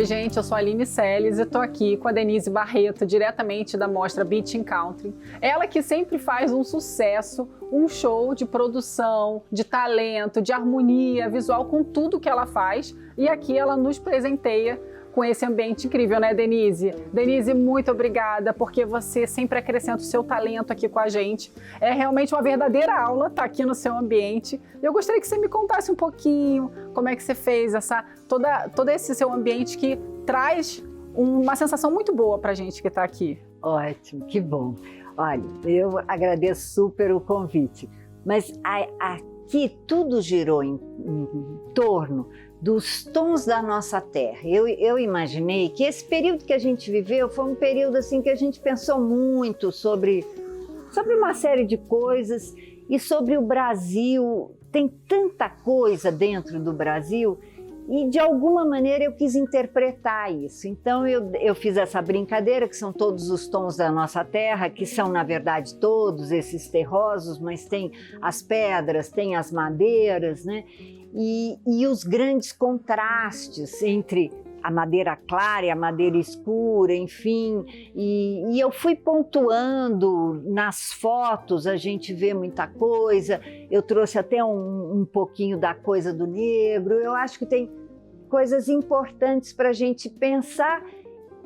Oi, gente, eu sou a Aline Seles e estou aqui com a Denise Barreto, diretamente da mostra Beach in Country. Ela que sempre faz um sucesso, um show de produção, de talento, de harmonia visual com tudo que ela faz. E aqui ela nos presenteia com esse ambiente incrível, né, Denise? Denise, muito obrigada, porque você sempre acrescenta o seu talento aqui com a gente. É realmente uma verdadeira aula estar aqui no seu ambiente. Eu gostaria que você me contasse um pouquinho como é que você fez todo esse seu ambiente que traz uma sensação muito boa para a gente que está aqui. Ótimo, que bom. Olha, eu agradeço super o convite, mas aqui tudo girou em torno dos tons da nossa terra. Eu imaginei que esse período que a gente viveu foi um período assim que a gente pensou muito sobre uma série de coisas e sobre o Brasil. Tem tanta coisa dentro do Brasil e de alguma maneira eu quis interpretar isso. Então eu fiz essa brincadeira que são todos os tons da nossa terra, que são na verdade todos esses terrosos, mas tem as pedras, tem as madeiras, né? E os grandes contrastes entre a madeira clara e a madeira escura, enfim, e eu fui pontuando nas fotos, a gente vê muita coisa, eu trouxe até um pouquinho da coisa do negro, eu acho que tem coisas importantes para a gente pensar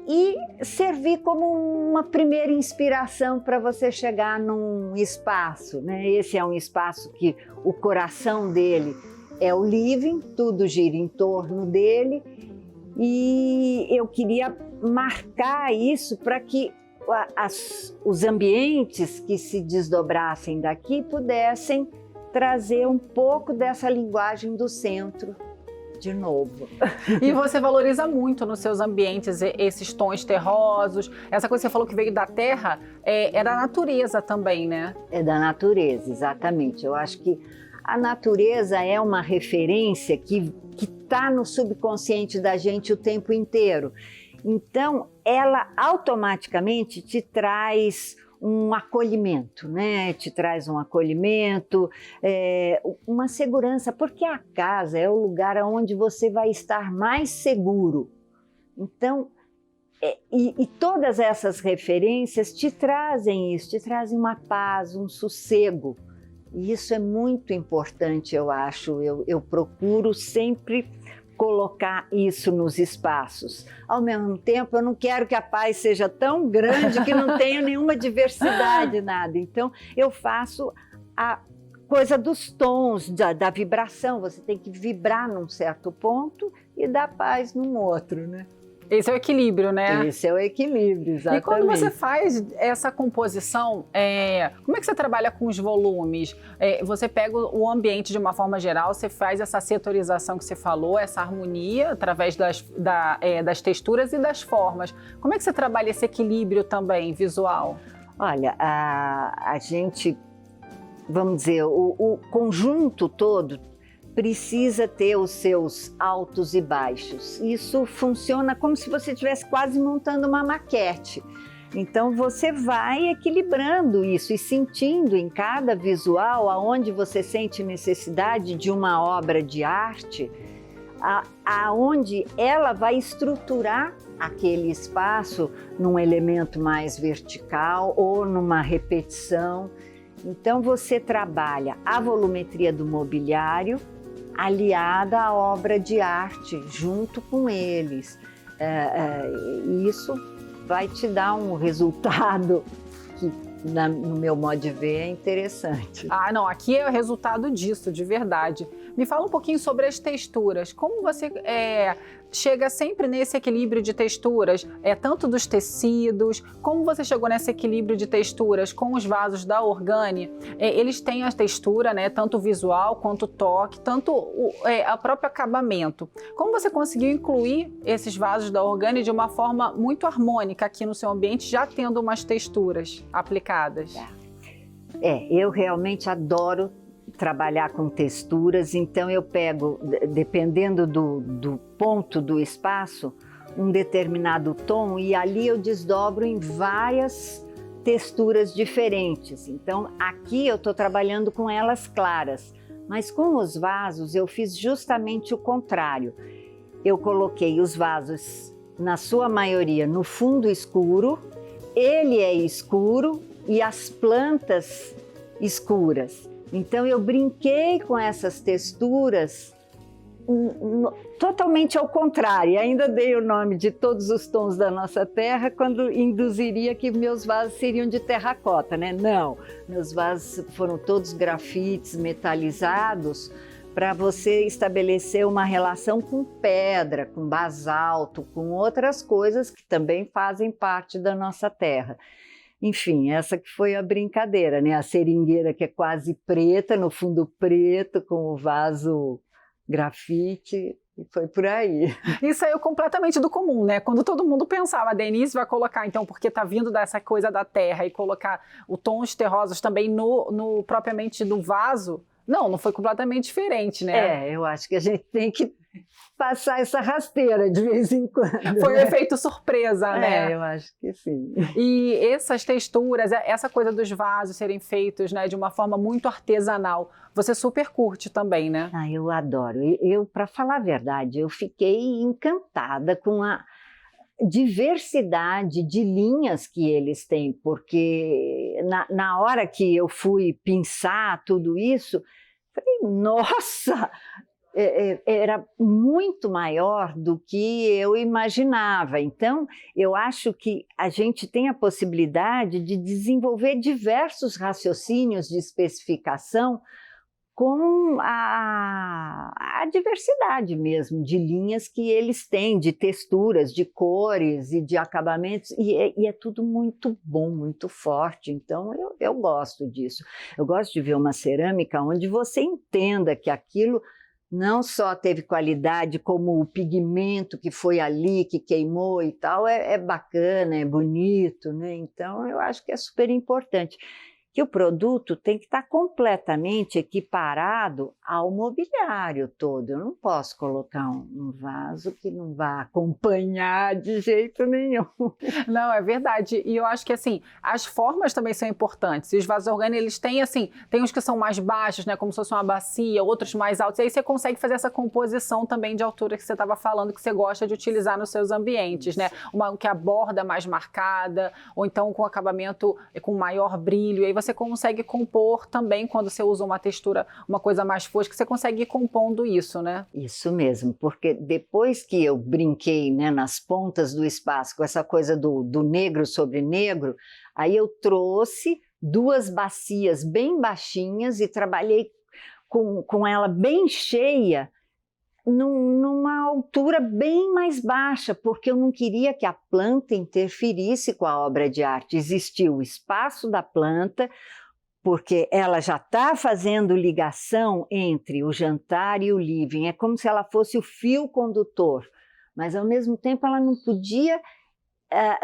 e servir como uma primeira inspiração para você chegar num espaço, né? Esse é um espaço que o coração dele é o living, tudo gira em torno dele e eu queria marcar isso para que os ambientes que se desdobrassem daqui pudessem trazer um pouco dessa linguagem do centro de novo. E você valoriza muito nos seus ambientes esses tons terrosos, essa coisa que você falou que veio da terra, é da natureza também, né? É da natureza, exatamente. Eu acho que a natureza é uma referência que está no subconsciente da gente o tempo inteiro. Então, ela automaticamente te traz um acolhimento, né? Te traz um acolhimento, uma segurança, porque a casa é o lugar onde você vai estar mais seguro. Então, e todas essas referências te trazem isso, te trazem uma paz, um sossego. E isso é muito importante, eu acho. Eu procuro sempre colocar isso nos espaços. Ao mesmo tempo, eu não quero que a paz seja tão grande que não tenha nenhuma diversidade, nada. Então, eu faço a coisa dos tons, da vibração. Você tem que vibrar num certo ponto e dar paz num outro, né? Esse é o equilíbrio, né? Esse é o equilíbrio, exatamente. E quando você faz essa composição, como é que você trabalha com os volumes? Você pega o ambiente de uma forma geral, você faz essa setorização que você falou, essa harmonia através das texturas e das formas. Como é que você trabalha esse equilíbrio também visual? Olha, a gente, vamos dizer, o conjunto todo precisa ter os seus altos e baixos. Isso funciona como se você estivesse quase montando uma maquete. Então você vai equilibrando isso e sentindo em cada visual aonde você sente necessidade de uma obra de arte, aonde ela vai estruturar aquele espaço num elemento mais vertical ou numa repetição. Então você trabalha a volumetria do mobiliário aliada à obra de arte, junto com eles. Isso vai te dar um resultado que, no meu modo de ver, é interessante. Ah, não, aqui é o resultado disso, de verdade. Me fala um pouquinho sobre as texturas. Como você chega sempre nesse equilíbrio de texturas, tanto dos tecidos, como você chegou nesse equilíbrio de texturas com os vasos da Organi? Eles têm a textura, né, tanto visual quanto o toque, tanto o próprio acabamento. Como você conseguiu incluir esses vasos da Organi de uma forma muito harmônica aqui no seu ambiente, já tendo umas texturas aplicadas? Eu realmente adoro trabalhar com texturas, então eu pego, dependendo do ponto do espaço, um determinado tom e ali eu desdobro em várias texturas diferentes. Então aqui eu estou trabalhando com elas claras, mas com os vasos eu fiz justamente o contrário. eu coloquei os vasos, na sua maioria, no fundo escuro, ele é escuro e as plantas escuras. Então eu brinquei com essas texturas totalmente ao contrário, e ainda dei o nome de todos os tons da nossa terra quando induziria que meus vasos seriam de terracota, né? Não, meus vasos foram todos grafites metalizados para você estabelecer uma relação com pedra, com basalto, com outras coisas que também fazem parte da nossa terra. Enfim, essa que foi a brincadeira, né? A seringueira que é quase preta, no fundo preto, com o vaso grafite, e foi por aí. Isso saiu completamente do comum, né? Quando todo mundo pensava, a Denise vai colocar, então, porque tá vindo dessa coisa da terra, e colocar o tons terrosos também no propriamente no vaso, não foi completamente diferente, né? Eu acho que a gente tem que passar essa rasteira de vez em quando. Foi um efeito surpresa, né? Eu acho que sim. E essas texturas, essa coisa dos vasos serem feitos, né, de uma forma muito artesanal, você super curte também, né? Eu adoro. Para falar a verdade, eu fiquei encantada com a diversidade de linhas que eles têm, porque na hora que eu fui pensar tudo isso, falei, nossa, era muito maior do que eu imaginava. Então, eu acho que a gente tem a possibilidade de desenvolver diversos raciocínios de especificação com a diversidade mesmo de linhas que eles têm, de texturas, de cores e de acabamentos, e é tudo muito bom, muito forte. Então eu gosto disso. Eu gosto de ver uma cerâmica onde você entenda que aquilo não só teve qualidade, como o pigmento que foi ali, que queimou e tal, é bacana, é bonito, né? Então eu acho que é super importante. Que o produto tem que estar completamente equiparado ao mobiliário todo. Eu não posso colocar um vaso que não vá acompanhar de jeito nenhum. Não, é verdade. E eu acho que, assim, as formas também são importantes. E os vasos orgânicos, eles têm, assim, tem uns que são mais baixos, né, como se fosse uma bacia, outros mais altos. E aí você consegue fazer essa composição também de altura que você estava falando, que você gosta de utilizar nos seus ambientes, né? Uma que a borda mais marcada, ou então com acabamento com maior brilho. E aí você consegue compor também, quando você usa uma textura, uma coisa mais fosca, você consegue ir compondo isso, né? Isso mesmo, porque depois que eu brinquei, né, nas pontas do espaço com essa coisa do negro sobre negro, aí eu trouxe 2 bacias bem baixinhas e trabalhei com ela bem cheia, numa altura bem mais baixa, porque eu não queria que a planta interferisse com a obra de arte. Existia o espaço da planta, porque ela já está fazendo ligação entre o jantar e o living. É como se ela fosse o fio condutor, mas ao mesmo tempo ela não podia,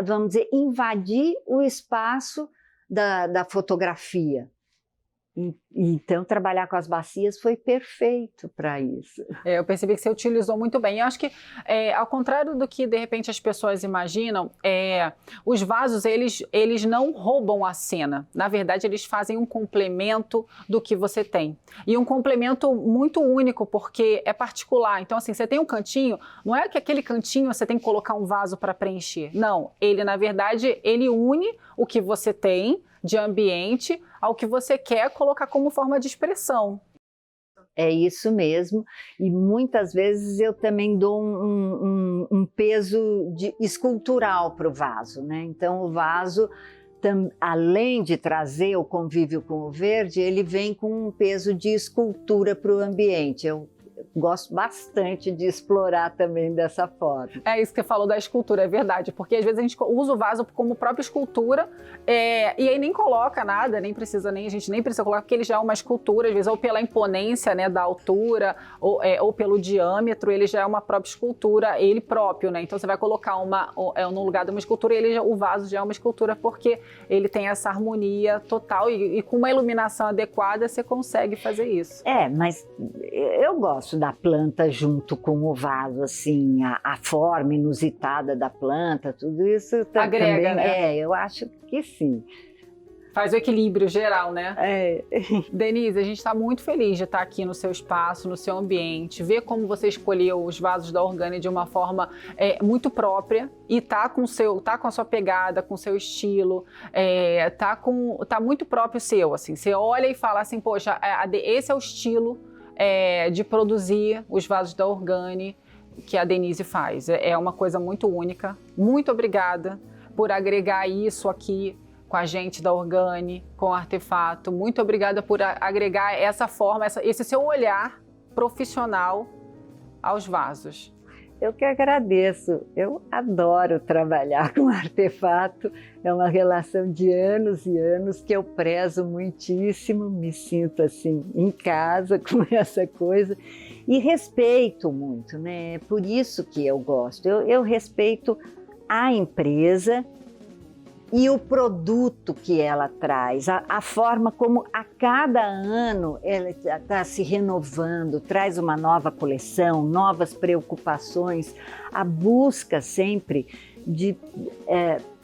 vamos dizer, invadir o espaço da fotografia. Então, trabalhar com as bacias foi perfeito para isso. Eu percebi que você utilizou muito bem. Eu acho que, ao contrário do que, de repente, as pessoas imaginam, os vasos, eles não roubam a cena. Na verdade, eles fazem um complemento do que você tem. E um complemento muito único, porque é particular. Então, assim, você tem um cantinho, não é que aquele cantinho você tem que colocar um vaso para preencher. Não, ele, na verdade, ele une o que você tem de ambiente ao que você quer colocar como forma de expressão. É isso mesmo, e muitas vezes eu também dou um peso escultural para o vaso, né? Então o vaso, além de trazer o convívio com o verde, ele vem com um peso de escultura para o ambiente. Eu gosto bastante de explorar também dessa forma. É isso que você falou da escultura, é verdade, porque às vezes a gente usa o vaso como própria escultura, e aí nem coloca nada, a gente nem precisa colocar, porque ele já é uma escultura, às vezes ou pela imponência, né, da altura, ou pelo diâmetro, ele já é uma própria escultura, ele próprio, né? Então você vai colocar no lugar de uma escultura, o vaso já é uma escultura, porque ele tem essa harmonia total, e com uma iluminação adequada você consegue fazer isso. Mas eu gosto da planta junto com o vaso, assim, a forma inusitada da planta, tudo isso agrega, também, né? Eu acho que sim. Faz o equilíbrio geral, né? É. Denise, a gente está muito feliz de estar aqui no seu espaço, no seu ambiente, ver como você escolheu os vasos da Organi de uma forma muito própria e tá com a sua pegada, com o seu estilo, tá muito próprio seu, assim. Você olha e fala assim, poxa, esse é o estilo de produzir os vasos da Organi que a Denise faz. É uma coisa muito única. Muito obrigada por agregar isso aqui com a gente da Organi, com o Artefato. Muito obrigada por agregar essa forma, esse seu olhar profissional aos vasos. Eu que agradeço. Eu adoro trabalhar com Artefato. É uma relação de anos e anos que eu prezo muitíssimo. Me sinto assim em casa com essa coisa e respeito muito, né? É por isso que eu gosto. Eu respeito a empresa e o produto que ela traz, a forma como a cada ano ela está se renovando, traz uma nova coleção, novas preocupações, a busca sempre de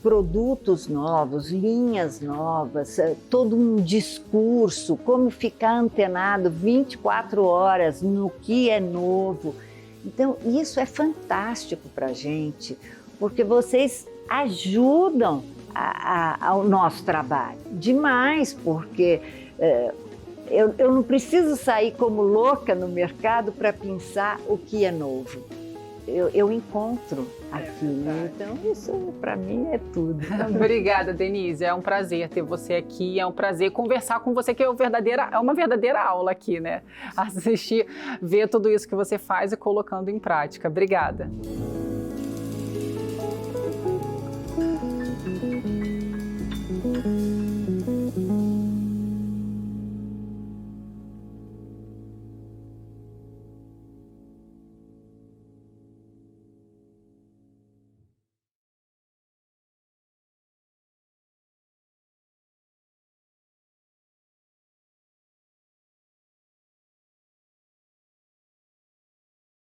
produtos novos, linhas novas, todo um discurso, como ficar antenado 24 horas no que é novo. Então, isso é fantástico para a gente, porque vocês ajudam ao nosso trabalho demais, porque eu não preciso sair como louca no mercado para pensar o que é novo. Eu encontro aqui, então isso para mim é tudo. Obrigada, Denise, é um prazer ter você aqui, é um prazer conversar com você, que é uma verdadeira aula aqui, né? Assistir, ver tudo isso que você faz e colocando em prática. Obrigada.